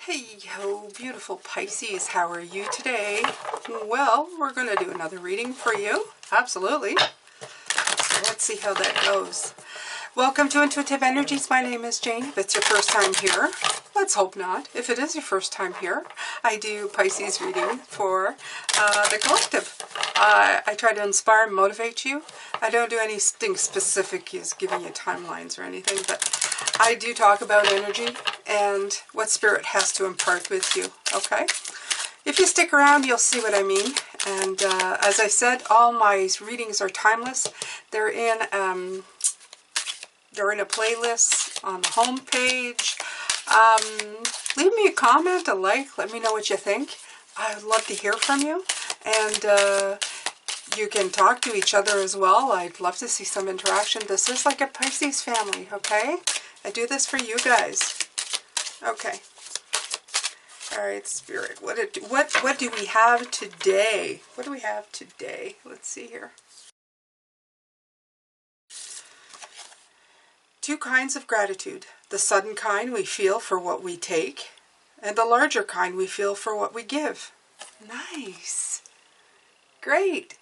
Hey ho, beautiful Pisces, how are you today? Well, we're going to do another reading for you. Absolutely. So let's see how that goes. Welcome to Intuitive Energies. My name is Jane. If it's your first time here, let's hope not. If it is your first time here, I do Pisces reading for the collective. I try to inspire and motivate you. I don't do anything specific as giving you timelines or anything, but I do talk about energy and what Spirit has to impart with you, okay? If you stick around, you'll see what I mean. And as I said, all my readings are timeless. They're in a playlist on the home page. Leave me a comment, a like, let me know what you think. I'd love to hear from you. And you can talk to each other as well. I'd love to see some interaction. This is like a Pisces family, okay? I do this for you guys. Okay. All right, Spirit. What do we have today? What do we have today? Let's see here. Two kinds of gratitude. The sudden kind we feel for what we take, and the larger kind we feel for what we give. Nice. Great.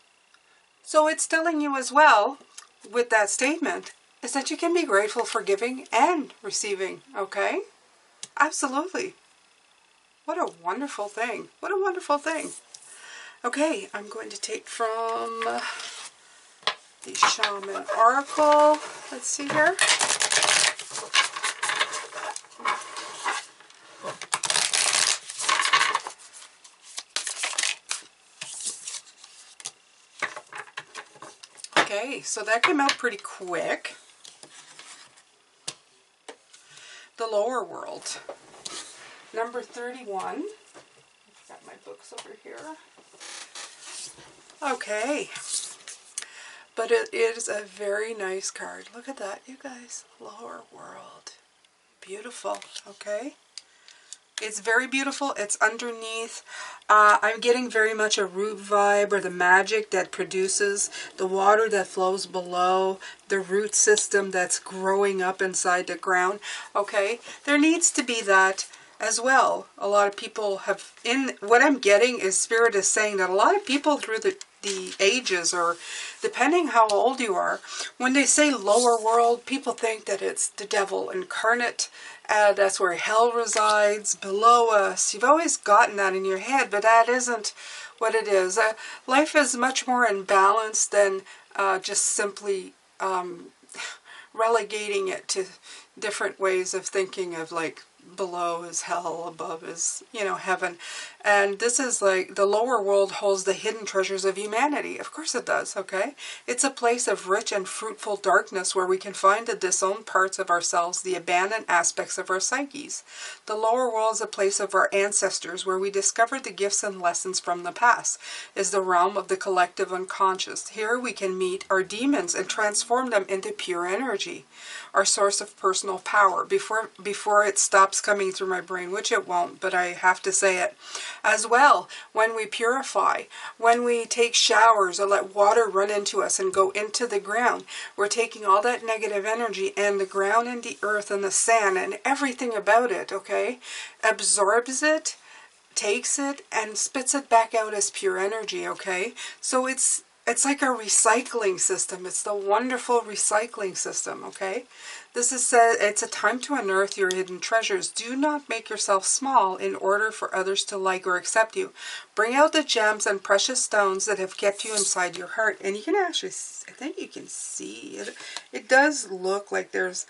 So it's telling you as well, with that statement, is that you can be grateful for giving and receiving, okay? Absolutely. What a wonderful thing. What a wonderful thing. Okay, I'm going to take from the Shaman Oracle. Let's see here. Okay, so that came out pretty quick. The lower world. Number 31. I've got my books over here. Okay. But it is a very nice card. Look at that, you guys. Lower world. Beautiful, okay? It's very beautiful. It's underneath. I'm getting very much a root vibe, or the magic that produces the water that flows below, the root system that's growing up inside the ground. Okay, there needs to be that as well. A lot of people have, what I'm getting is Spirit is saying that a lot of people through the ages, or depending how old you are, when they say lower world, people think that it's the devil incarnate. That's where hell resides, below us. You've always gotten that in your head, but that isn't what it is. Life is much more in balance than just simply relegating it to different ways of thinking of, like, below is hell, above is, you know, heaven. And this is like the lower world holds the hidden treasures of humanity. Of course it does, okay? It's a place of rich and fruitful darkness where we can find the disowned parts of ourselves, the abandoned aspects of our psyches. The lower world is a place of our ancestors where we discover the gifts and lessons from the past. Is the realm of the collective unconscious. Here we can meet our demons and transform them into pure energy, our source of personal power, before it stops coming through my brain, which it won't, but I have to say it as well. When we purify, when we take showers or let water run into us and go into the ground, we're taking all that negative energy, and the ground and the earth and the sand and everything about it, okay, absorbs it, takes it, and spits it back out as pure energy, okay? So it's like a recycling system. It's the wonderful recycling system, okay? This is it's a time to unearth your hidden treasures. Do not make yourself small in order for others to like or accept you. Bring out the gems and precious stones that have kept you inside your heart. And you can actually, I think you can see it. It does look like there's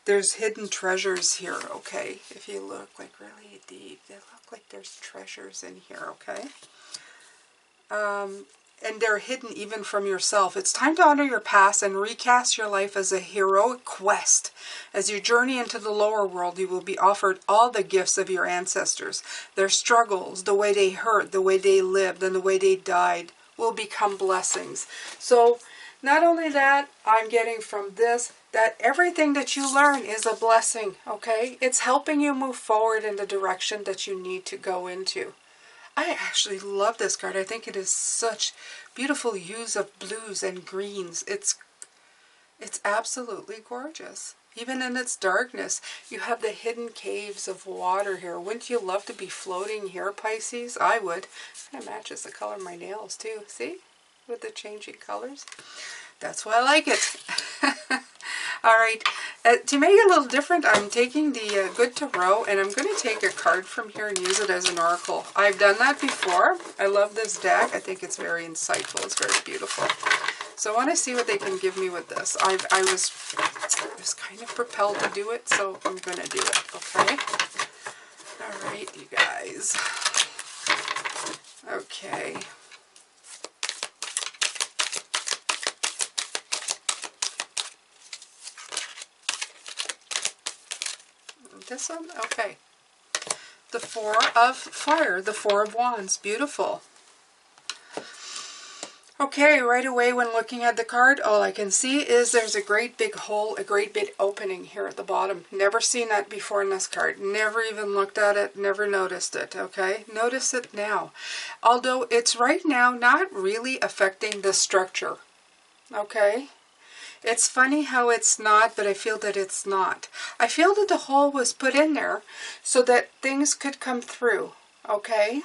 hidden treasures here, okay? If you look like really deep, they look like there's treasures in here, okay? And they're hidden even from yourself. It's time to honor your past and recast your life as a heroic quest. As you journey into the lower world, you will be offered all the gifts of your ancestors. Their struggles, the way they hurt, the way they lived, and the way they died will become blessings. So not only that, I'm getting from this that everything that you learn is a blessing, okay? It's helping you move forward in the direction that you need to go into. I actually love this card. I think it is such beautiful hues of blues and greens. It's absolutely gorgeous. Even in its darkness, you have the hidden caves of water here. Wouldn't you love to be floating here, Pisces? I would. Kind of matches the color of my nails too. See? With the changing colors. That's why I like it. All right. To make it a little different, I'm taking the Good Tarot, and I'm going to take a card from here and use it as an oracle. I've done that before. I love this deck. I think it's very insightful. It's very beautiful. So I want to see what they can give me with this. I was kind of propelled to do it, so I'm going to do it, okay? All right, you guys. Okay. This one? Okay. The Four of Fire, the Four of Wands. Beautiful. Okay, right away when looking at the card, all I can see is there's a great big hole, a great big opening here at the bottom. Never seen that before in this card. Never even looked at it, never noticed it, okay? Notice it now. Although it's right now not really affecting the structure, okay? It's funny how it's not, but I feel that it's not. I feel that the hole was put in there so that things could come through, okay?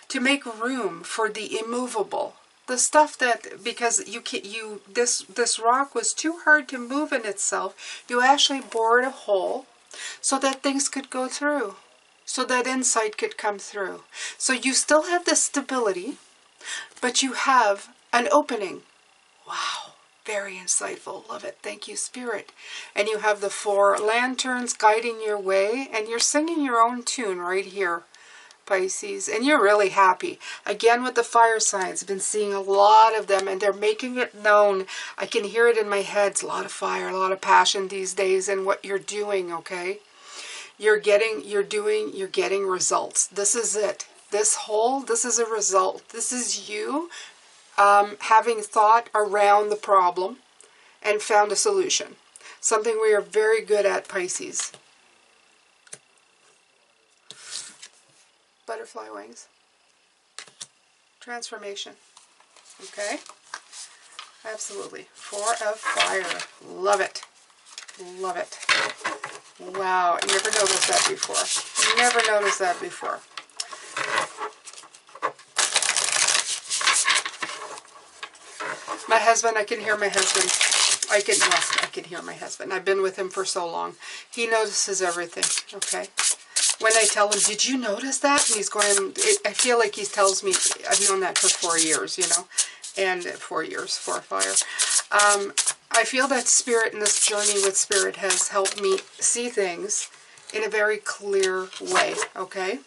To make room for the immovable. The stuff that, because this rock was too hard to move in itself, you actually bored a hole so that things could go through, so that insight could come through. So you still have the stability, but you have an opening. Wow, very insightful. Love it. Thank you, Spirit. And you have the 4 lanterns guiding your way, and you're singing your own tune right here, Pisces, and you're really happy. Again, with the fire signs, I've been seeing a lot of them, and they're making it known. I can hear it in my head. It's a lot of fire, a lot of passion these days in what you're doing, okay? You're getting results. This is it. This is a result. This is you having thought around the problem and found a solution. Something we are very good at, Pisces. Butterfly wings. Transformation. Okay? Absolutely. 4 of Fire. Love it. Love it. Wow. I never noticed that before. Never noticed that before. My husband, I can hear my husband. I can hear my husband. I've been with him for so long. He notices everything. Okay? When I tell him, did you notice that? And he's going, I feel like he tells me, I've known that for 4 years, you know, and 4 years, 4 fire. I feel that Spirit and this journey with Spirit has helped me see things in a very clear way, okay?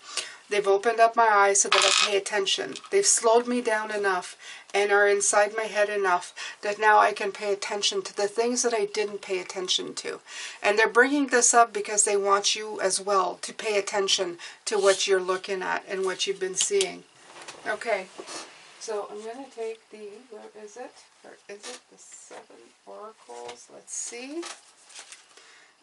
They've opened up my eyes so that I pay attention. They've slowed me down enough and are inside my head enough that now I can pay attention to the things that I didn't pay attention to. And they're bringing this up because they want you as well to pay attention to what you're looking at and what you've been seeing. Okay, so I'm going to take the, where is it? Where is it? The 7 oracles. Let's see.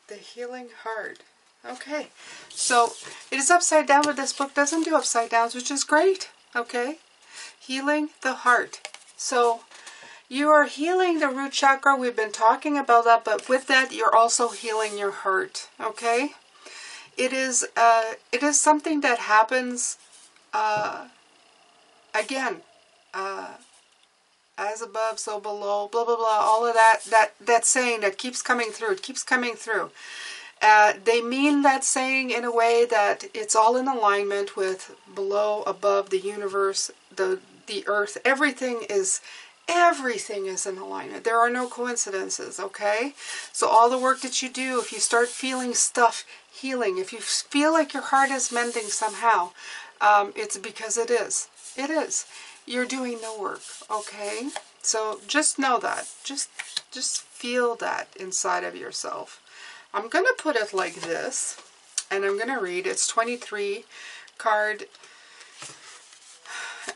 The Healing Heart. Okay, so it is upside down, but this book doesn't do upside downs, which is great. Okay, healing the heart. So you are healing the root chakra. We've been talking about that, but with that, you're also healing your heart. Okay, it is something that happens again. As above, so below. Blah blah blah. All of that saying that keeps coming through. It keeps coming through. They mean that saying in a way that it's all in alignment with below, above, the universe, the earth. Everything is in alignment. There are no coincidences, okay? So all the work that you do, if you start feeling stuff healing, if you feel like your heart is mending somehow, it's because it is. It is. You're doing the work, okay? So just know that. Just feel that inside of yourself. I'm going to put it like this, and I'm going to read. It's 23, card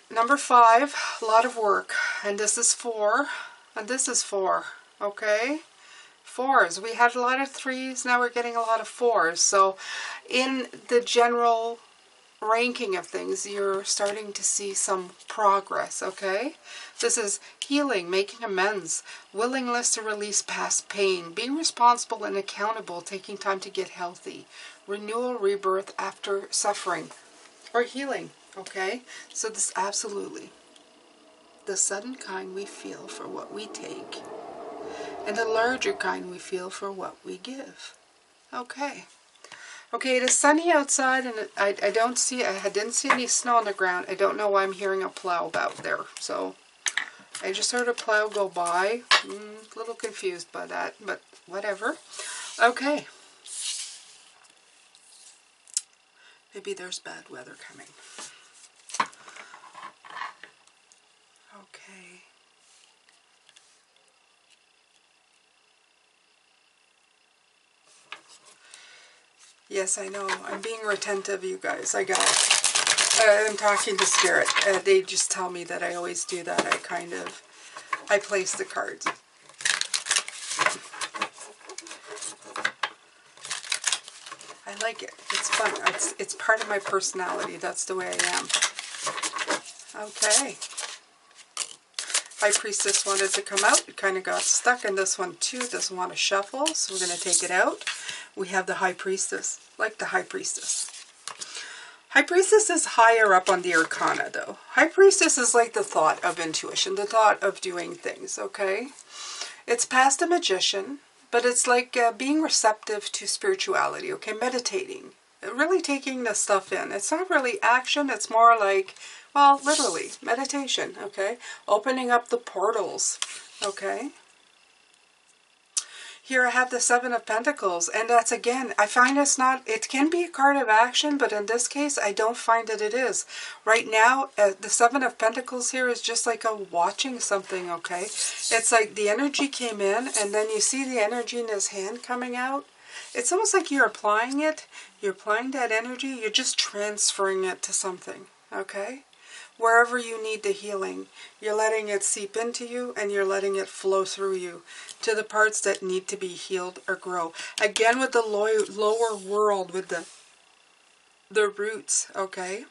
number 5, a lot of work. And this is 4, and this is 4, okay? 4s. We had a lot of 3s, now we're getting a lot of 4s. So in the general ranking of things, you're starting to see some progress, okay? This is healing, making amends, willingness to release past pain, being responsible and accountable, taking time to get healthy, renewal, rebirth after suffering, or healing, okay? So this absolutely, the sudden kind we feel for what we take, and the larger kind we feel for what we give, okay? Okay, it is sunny outside, and I didn't see any snow on the ground. I don't know why I'm hearing a plow out there. So I just heard a plow go by. A little confused by that, but whatever. Okay. Maybe there's bad weather coming. Okay. Yes, I know. I'm being retentive, you guys. I'm talking to Spirit. They just tell me that I always do that. I place the cards. I like it. It's fun. It's part of my personality. That's the way I am. Okay. High Priestess wanted to come out. It kind of got stuck in this one too. It doesn't want to shuffle, so we're going to take it out. We have the High Priestess, like the High Priestess. High Priestess is higher up on the Arcana, though. High Priestess is like the thought of intuition, the thought of doing things, okay? It's past a magician, but it's like being receptive to spirituality, okay? Meditating, really taking this stuff in. It's not really action, it's more like, well, literally, meditation, okay? Opening up the portals, okay? Here I have the Seven of Pentacles, and that's, again, I find it can be a card of action, but in this case, I don't find that it is. Right now, the Seven of Pentacles here is just like a watching something, okay? It's like the energy came in, and then you see the energy in his hand coming out. It's almost like you're applying it. You're applying that energy. You're just transferring it to something, okay? Wherever you need the healing, you're letting it seep into you and you're letting it flow through you to the parts that need to be healed or grow. Again, with the lower world, with the roots, okay?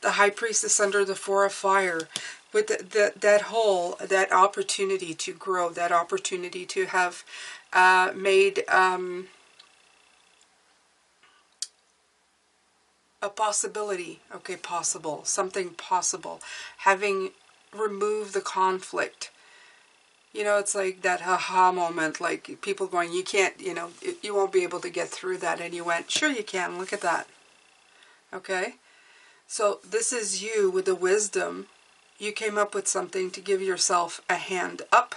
The High Priestess under the Four of Fire, with that opportunity to grow, that opportunity to have made a possibility, okay, possible, something possible, having removed the conflict. You know, it's like that aha moment, like people going, you can't, you know, you won't be able to get through that. And you went, sure you can, look at that. Okay? So this is you with the wisdom. You came up with something to give yourself a hand up,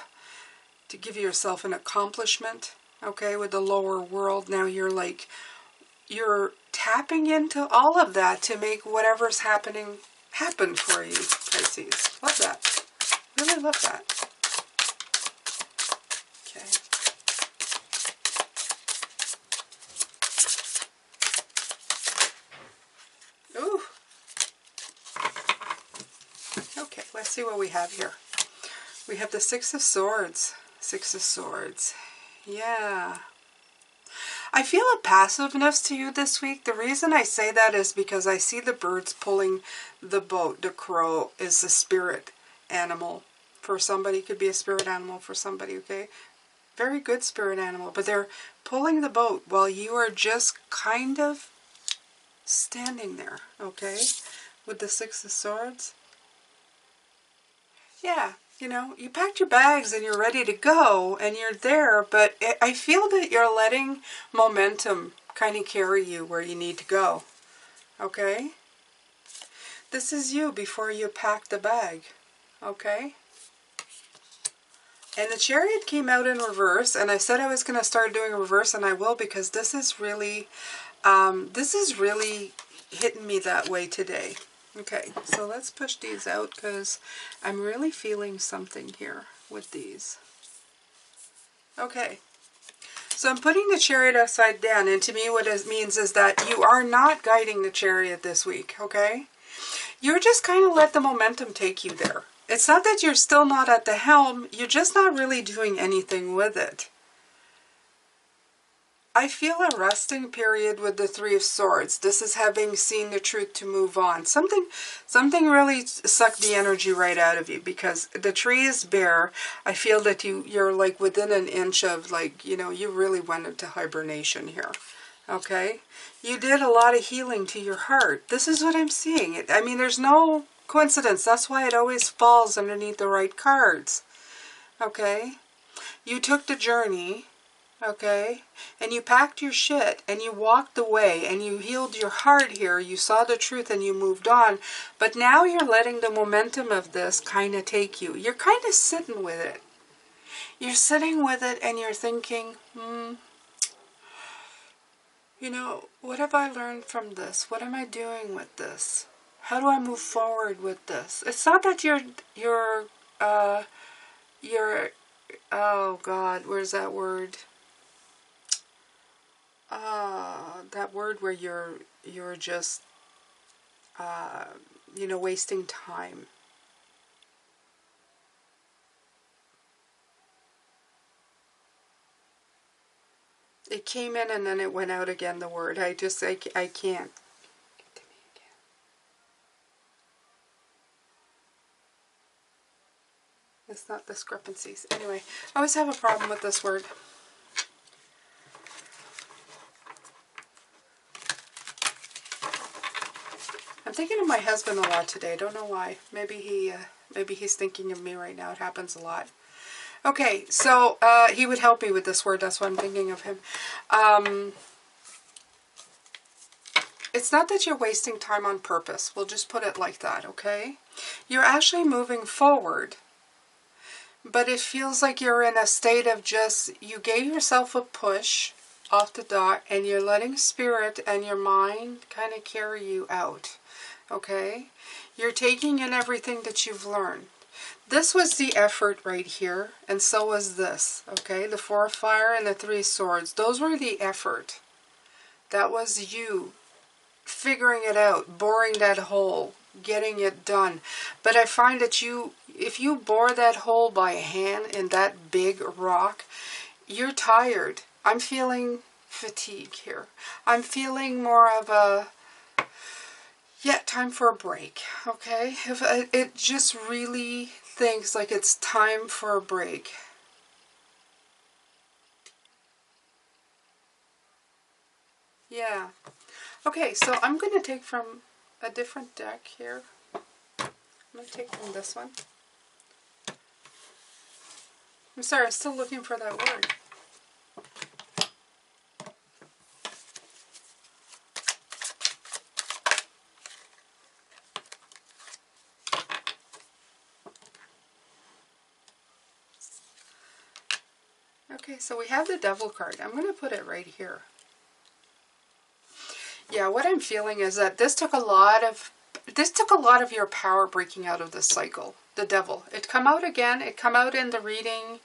to give yourself an accomplishment, okay, with the lower world. Now you're like, you're tapping into all of that to make whatever's happening happen for you, Pisces. Love that. Really love that. Okay. Ooh. Okay, let's see what we have here. We have the Six of Swords. Six of Swords. Yeah. I feel a passiveness to you this week. The reason I say that is because I see the birds pulling the boat. The crow is the spirit animal for somebody. Could be a spirit animal for somebody, okay? Very good spirit animal. But they're pulling the boat while you are just kind of standing there, okay? With the Six of Swords. Yeah. You know, you packed your bags and you're ready to go and you're there, but I feel that you're letting momentum kind of carry you where you need to go. Okay? This is you before you pack the bag. Okay? And the Chariot came out in reverse, and I said I was going to start doing a reverse, and I will, because this is really hitting me that way today. Okay, so let's push these out because I'm really feeling something here with these. Okay, so I'm putting the Chariot upside down, and to me what it means is that you are not guiding the Chariot this week, okay? You're just kind of let the momentum take you there. It's not that you're still not at the helm, you're just not really doing anything with it. I feel a resting period with the Three of Swords. This is having seen the truth to move on. Something really sucked the energy right out of you, because the tree is bare. I feel that you're like within an inch of, like, you know, you really went into hibernation here. Okay? You did a lot of healing to your heart. This is what I'm seeing. I mean, there's no coincidence. That's why it always falls underneath the right cards. Okay? You took the journey, okay, and you packed your shit and you walked away and you healed your heart here. You saw the truth and you moved on. But now you're letting the momentum of this kind of take you. You're kind of sitting with it. You're sitting with it and you're thinking, you know, what have I learned from this? What am I doing with this? How do I move forward with this? It's not that you're oh God, where's that word? That word where you're just, you know, wasting time. It came in and then it went out again, the word. I can't. It's not discrepancies. Anyway, I always have a problem with this word. I'm thinking of my husband a lot today. I don't know why. Maybe he's thinking of me right now. It happens a lot. Okay, so he would help me with this word. That's why I'm thinking of him. It's not that you're wasting time on purpose. We'll just put it like that, okay? You're actually moving forward. But it feels like you're in a state of just, you gave yourself a push off the dot and you're letting spirit and your mind kind of carry you out, okay? You're taking in everything that you've learned. This was the effort right here, and so was this, okay? The Four of Fire and the Three of Swords. Those were the effort. That was you figuring it out, boring that hole, getting it done. But I find that if you bore that hole by hand in that big rock, you're tired. I'm feeling fatigue here. I'm feeling more of a, yeah, time for a break, okay? It just really thinks like it's time for a break. Yeah. Okay, so I'm going to take from a different deck here. I'm going to take from this one. I'm sorry, I'm still looking for that word. Okay, so we have the Devil card. I'm going to put it right here. Yeah, what I'm feeling is that this took a lot of your power breaking out of this cycle. The Devil. It come out again. It come out in the reading.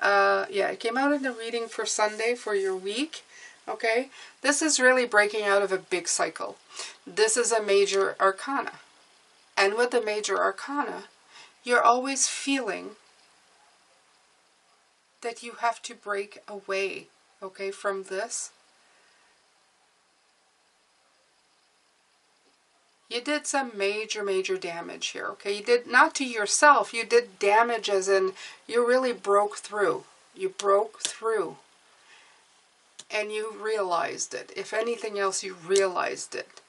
Yeah, it came out in the reading for Sunday for your week. Okay, this is really breaking out of a big cycle. This is a major arcana, and with the major arcana, you're always feeling that you have to break away. Okay, from this. You did some major damage here, okay? You did, not to yourself, you did damage as in you really broke through. You broke through. And you realized it. If anything else, you realized it.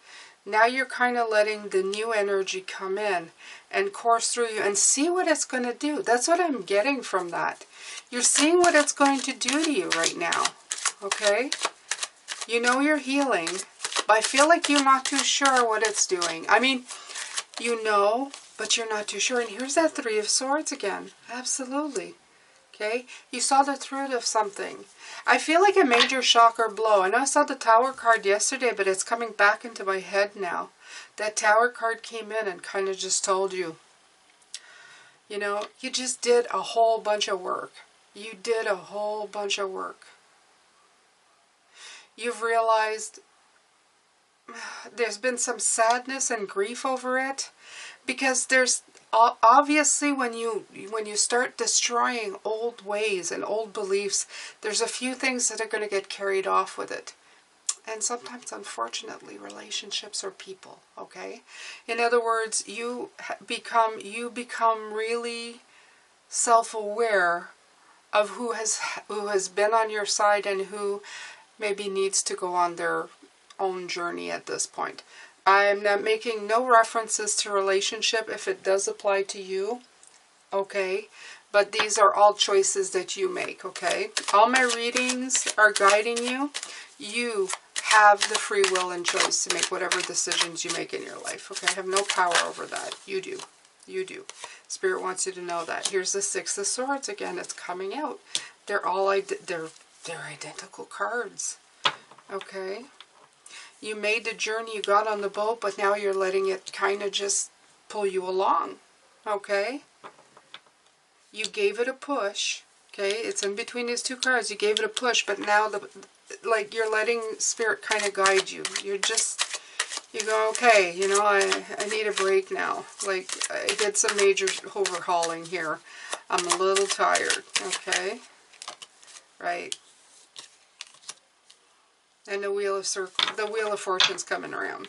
Now you're kind of letting the new energy come in and course through you and see what it's going to do. That's what I'm getting from that. You're seeing what it's going to do to you right now, okay? You know you're healing. But I feel like you're not too sure what it's doing. I mean, you know, but you're not too sure. And here's that Three of Swords again. Absolutely. Okay? You saw the truth of something. I feel like a major shock or blow. I know I saw the Tower card yesterday, but it's coming back into my head now. That Tower card came in and kind of just told you, you know, you just did a whole bunch of work. You did a whole bunch of work. You've realized there's been some sadness and grief over it, because there's obviously when you start destroying old ways and old beliefs, there's a few things that are going to get carried off with it. And sometimes, unfortunately, relationships or people, okay? In other words, you become really self-aware of who has been on your side and who maybe needs to go on their own journey at this point. I'm not making no references to relationship if it does apply to you, okay? But these are all choices that you make, okay? All my readings are guiding you. You have the free will and choice to make whatever decisions you make in your life, okay? I have no power over that. You do. You do. Spirit wants you to know that. Here's the Six of Swords again. It's coming out. They're all they're identical cards, okay? You made the journey, you got on the boat, but now you're letting it kind of just pull you along, okay? You gave it a push, okay? It's in between these two cards. You gave it a push, but now like you're letting Spirit kind of guide you. You go, okay, you know, I need a break now. Like, I did some major overhauling here. I'm a little tired, okay? Right. And the Wheel of Fortune's coming around.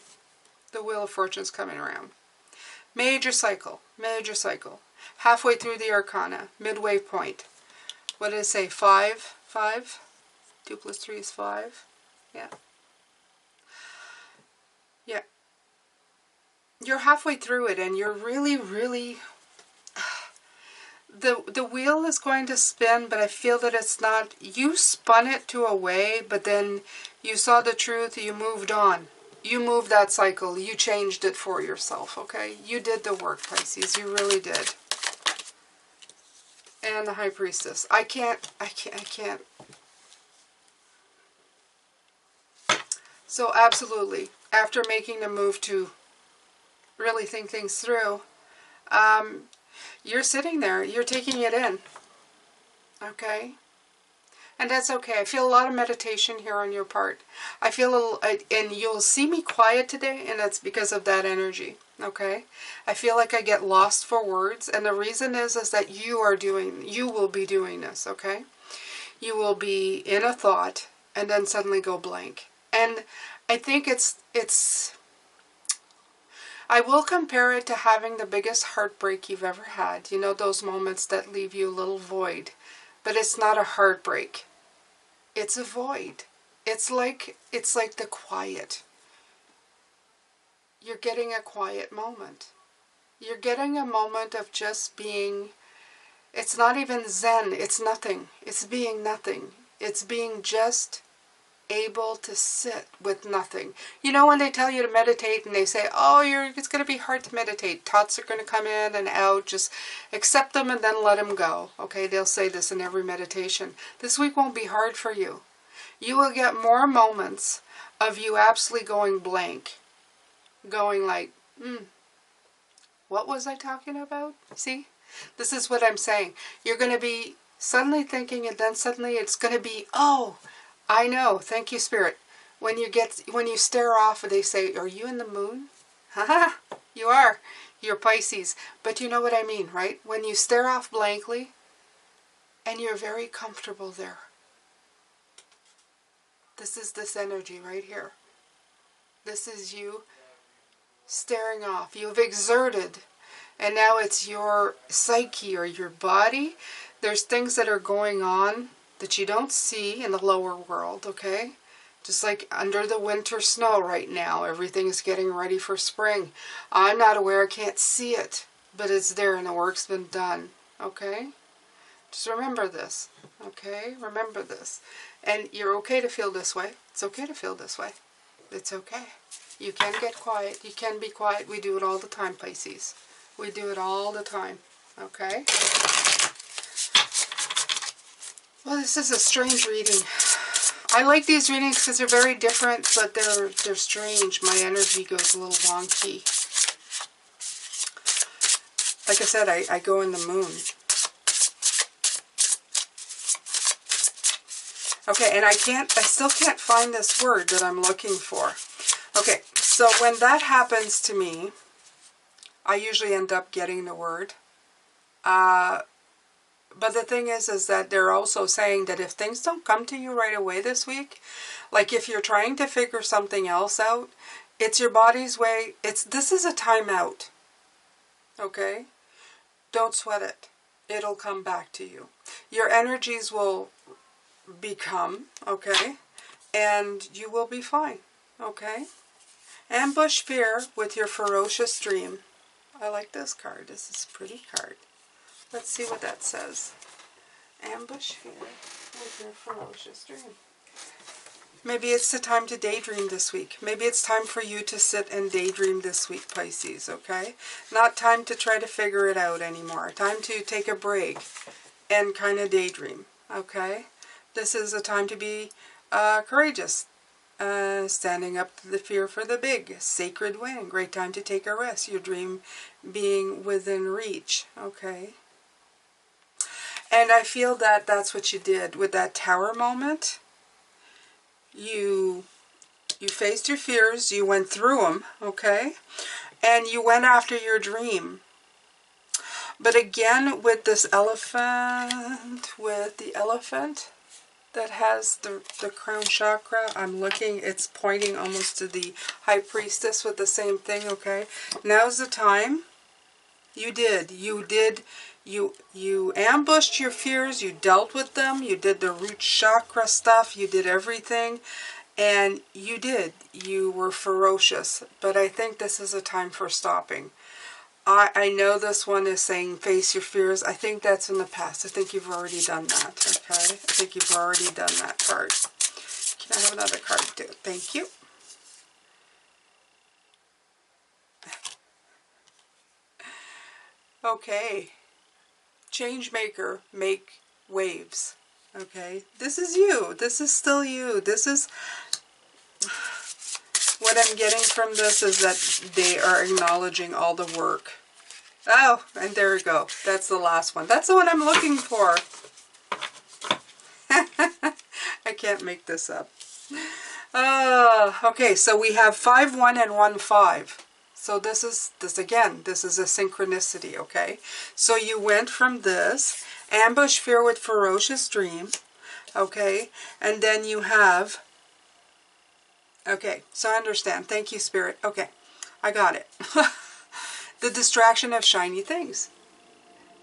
The Wheel of Fortune's coming around. Major cycle. Major cycle. Halfway through the Arcana. Midway point. What did it say? 5? 5? 2 plus 3 is 5. Yeah. Yeah. You're halfway through it and you're really, really... The wheel is going to spin, but I feel that it's not... You spun it to a way, but then you saw the truth, you moved on. You moved that cycle. You changed it for yourself, okay? You did the work, Pisces. You really did. And the High Priestess. I can't. So absolutely, after making the move to really think things through, you're sitting there, you're taking it in, okay? And that's okay. I feel a lot of meditation here on your part. I feel, and you'll see me quiet today, and that's because of that energy, okay? I feel like I get lost for words, and the reason is that you will be doing this, okay? You will be in a thought, and then suddenly go blank. And I think I will compare it to having the biggest heartbreak you've ever had. You know, those moments that leave you a little void. But it's not a heartbreak. It's a void. It's like the quiet. You're getting a quiet moment. You're getting a moment of just being... It's not even Zen. It's nothing. It's being nothing. It's being just... able to sit with nothing. You know when they tell you to meditate and they say, oh, it's going to be hard to meditate. Thoughts are going to come in and out. Just accept them and then let them go. Okay, they'll say this in every meditation. This week won't be hard for you. You will get more moments of you absolutely going blank. Going like, what was I talking about? See? This is what I'm saying. You're going to be suddenly thinking and then suddenly it's going to be, oh, I know. Thank you, Spirit. When you stare off, they say, are you in the moon? Haha, you are. You're Pisces. But you know what I mean, right? When you stare off blankly and you're very comfortable there. This is this energy right here. This is you staring off. You've exerted. And now it's your psyche or your body. There's things that are going on that you don't see in the lower world, okay? Just like under the winter snow right now, everything's getting ready for spring. I'm not aware, I can't see it, but it's there and the work's been done, okay? Just remember this, okay? Remember this. And you're okay to feel this way. It's okay to feel this way. It's okay. You can get quiet. You can be quiet. We do it all the time, Pisces. We do it all the time, okay? Well, this is a strange reading. I like these readings because they're very different, but they're strange. My energy goes a little wonky. Like I said, I go in the moon. Okay, and I still can't find this word that I'm looking for. Okay, so when that happens to me, I usually end up getting the word. But the thing is that they're also saying that if things don't come to you right away this week, like if you're trying to figure something else out, it's your body's way. This is a timeout. Okay? Don't sweat it. It'll come back to you. Your energies will become, okay? And you will be fine, okay? Ambush fear with your ferocious dream. I like this card. This is a pretty card. Let's see what that says. Ambush fear with your ferocious dream. Maybe it's the time to daydream this week. Maybe it's time for you to sit and daydream this week, Pisces, okay? Not time to try to figure it out anymore. Time to take a break and kind of daydream, okay? This is a time to be courageous. Standing up to the fear for the big. Sacred win. Great time to take a rest. Your dream being within reach, okay? And I feel that that's what you did with that tower moment. You faced your fears, you went through them, okay? And you went after your dream. But again, with this elephant, with the elephant that has the crown chakra, I'm looking, it's pointing almost to the high priestess with the same thing, okay? Now's the time. You ambushed your fears, you dealt with them, you did the root chakra stuff, you did everything, and you were ferocious. But I think this is a time for stopping. I know this one is saying face your fears. I think that's in the past. I think you've already done that, okay? I think you've already done that card. Can I have another card too? Thank you. Okay. Changemaker, make waves. Okay, this is you. This is still you. This is what I'm getting from this, is that they are acknowledging all the work. Oh, and there we go. That's the last one. That's the one I'm looking for. I can't make this up. Okay, so we have 5-1 and 1-5. So this is a synchronicity, okay? So you went from this, ambush fear with ferocious dream, okay? And then you have, okay, so I understand. Thank you, Spirit. Okay, I got it. The distraction of shiny things.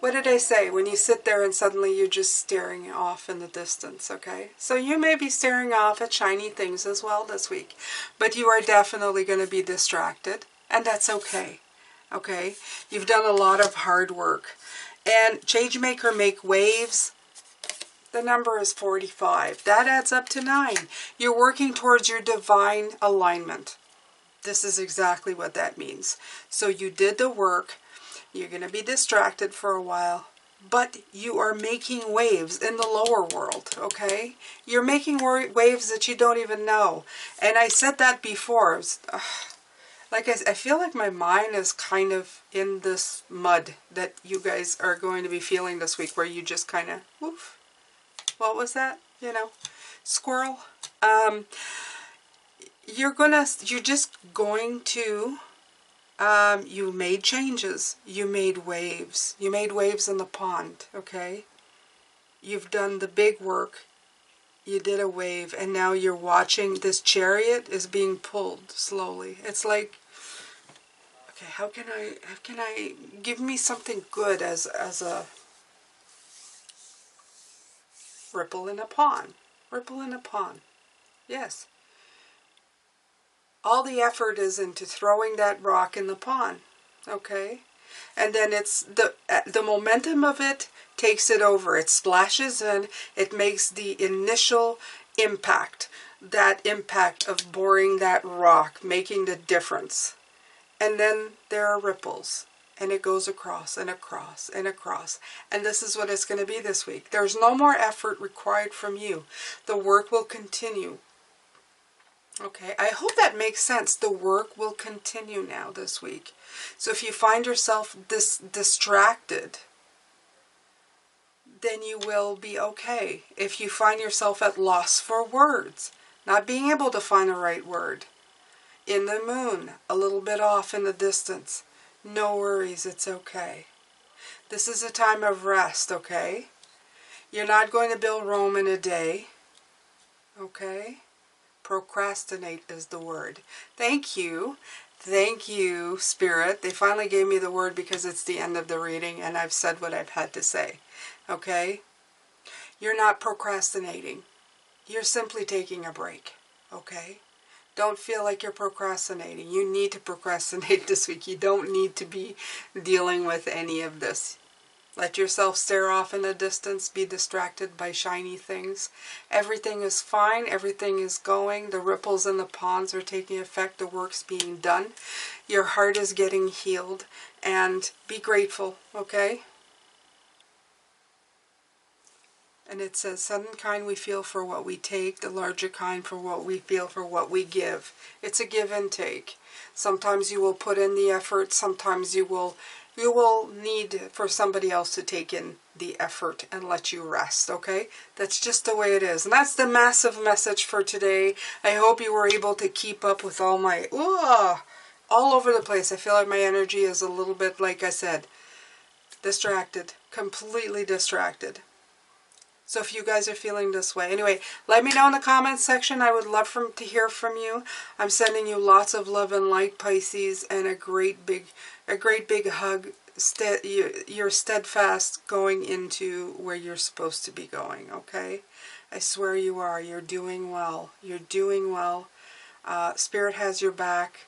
What did I say? When you sit there and suddenly you're just staring off in the distance, okay? So you may be staring off at shiny things as well this week, but you are definitely going to be distracted. And that's okay, okay? You've done a lot of hard work. And Changemaker, make waves. The number is 45. That adds up to 9. You're working towards your divine alignment. This is exactly what that means. So you did the work. You're going to be distracted for a while. But you are making waves in the lower world, okay? You're making waves that you don't even know. And I said that before. Like I feel like my mind is kind of in this mud that you guys are going to be feeling this week, where you just kind of, woof, what was that? You know, squirrel. You're just going to, you made changes. You made waves. You made waves in the pond, okay? You've done the big work. You did a wave, and now you're watching this chariot is being pulled slowly. It's like, okay, how can I give me something good as a ripple in a pond. Ripple in a pond. Yes. All the effort is into throwing that rock in the pond. Okay? And then it's the momentum of it takes it over. It splashes in. It makes the initial impact. That impact of boring that rock, making the difference. And then there are ripples. And it goes across and across and across. And this is what it's going to be this week. There's no more effort required from you. The work will continue. Okay, I hope that makes sense. The work will continue now this week. So if you find yourself distracted, then you will be okay. If you find yourself at loss for words, not being able to find the right word, in the moon, a little bit off in the distance, No worries, it's okay. This is a time of rest, okay? You're not going to build Rome in a day, okay? Procrastinate is the word. Thank you. Thank you, Spirit. They finally gave me the word because it's the end of the reading and I've said what I've had to say, okay? You're not procrastinating. You're simply taking a break, okay? Don't feel like you're procrastinating. You need to procrastinate this week. You don't need to be dealing with any of this. Let yourself stare off in the distance, be distracted by shiny things. Everything is fine, everything is going, the ripples in the ponds are taking effect, the work's being done. Your heart is getting healed, and be grateful, okay? And it says, sudden kind we feel for what we take, the larger kind for what we feel for what we give. It's a give and take. Sometimes you will put in the effort, sometimes you will need for somebody else to take in the effort and let you rest, okay? That's just the way it is. And that's the massive message for today. I hope you were able to keep up with all my, all over the place. I feel like my energy is a little bit, like I said, distracted, completely distracted. So if you guys are feeling this way. Anyway, let me know in the comments section. I would love to hear from you. I'm sending you lots of love and light, Pisces, and a great big hug. You're steadfast going into where you're supposed to be going, okay? I swear you are. You're doing well. You're doing well. Spirit has your back.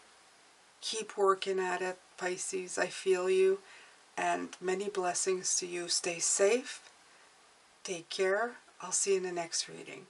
Keep working at it, Pisces. I feel you. And many blessings to you. Stay safe. Take care. I'll see you in the next reading.